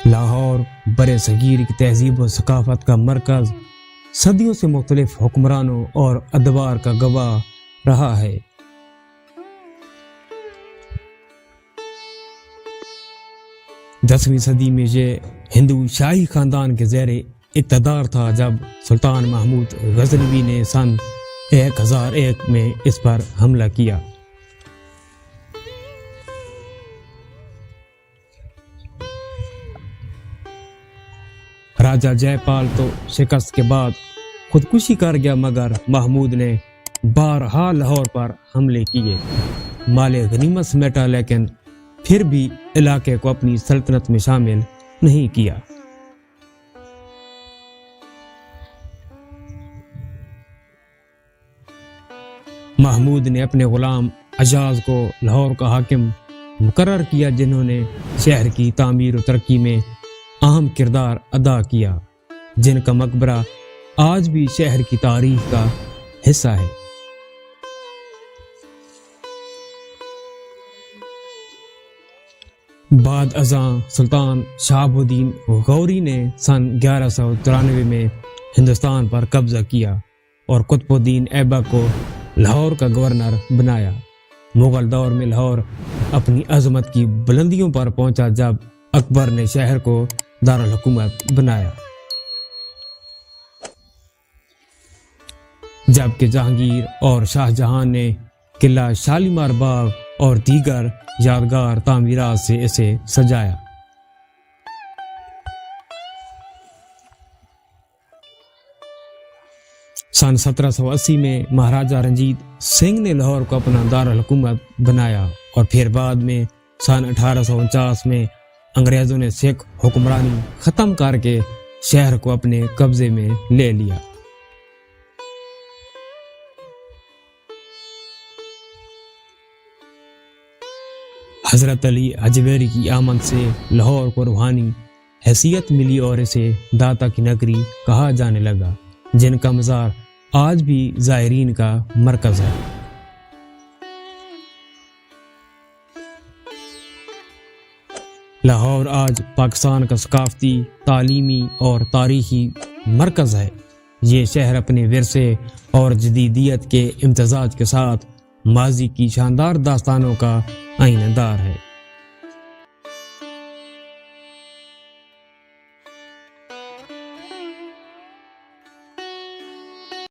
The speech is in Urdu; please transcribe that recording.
لاہور برِ صغیر کی تہذیب و ثقافت کا مرکز، صدیوں سے مختلف حکمرانوں اور ادوار کا گواہ رہا ہے۔ 10ویں صدی میں یہ ہندو شاہی خاندان کے زیر اقتدار تھا جب سلطان محمود غزنوی نے سن 1001 میں اس پر حملہ کیا۔ راجہ جے پال تو شکست کے بعد خودکشی کر گیا، مگر محمود نے بارہا لاہور پر حملے کیے، مال غنیمت سمیٹا، لیکن پھر بھی علاقے کو اپنی سلطنت میں شامل نہیں کیا۔ محمود نے اپنے غلام اجاز کو لاہور کا حاکم مقرر کیا، جنہوں نے شہر کی تعمیر و ترقی میں اہم کردار ادا کیا، جن کا مقبرہ آج بھی شہر کی تاریخ کا حصہ ہے۔ بعد ازاں سلطان شہاب الدین غوری نے سن 1193 میں ہندوستان پر قبضہ کیا اور قطب الدین ایبک کو لاہور کا گورنر بنایا۔ مغل دور میں لاہور اپنی عظمت کی بلندیوں پر پہنچا جب اکبر نے شہر کو دارالحکومت بنایا، جبکہ جہانگیر اور شاہ جہاں نے قلعہ شالیمار باغ اور دیگر یادگار تعمیرات سے اسے سجایا۔ سن 1780 میں مہاراجہ رنجیت سنگھ نے لاہور کو اپنا دارالحکومت بنایا، اور پھر بعد میں سن 1849 میں انگریزوں نے سکھ حکمرانی ختم کر کے شہر کو اپنے قبضے میں لے لیا۔ حضرت علی حجویری کی آمد سے لاہور کو روحانی حیثیت ملی اور اسے داتا کی نگری کہا جانے لگا، جن کا مزار آج بھی زائرین کا مرکز ہے۔ لاہور آج پاکستان کا ثقافتی، تعلیمی اور تاریخی مرکز ہے۔ یہ شہر اپنے ورثے اور جدیدیت کے امتزاج کے ساتھ ماضی کی شاندار داستانوں کا آئینہ دار ہے۔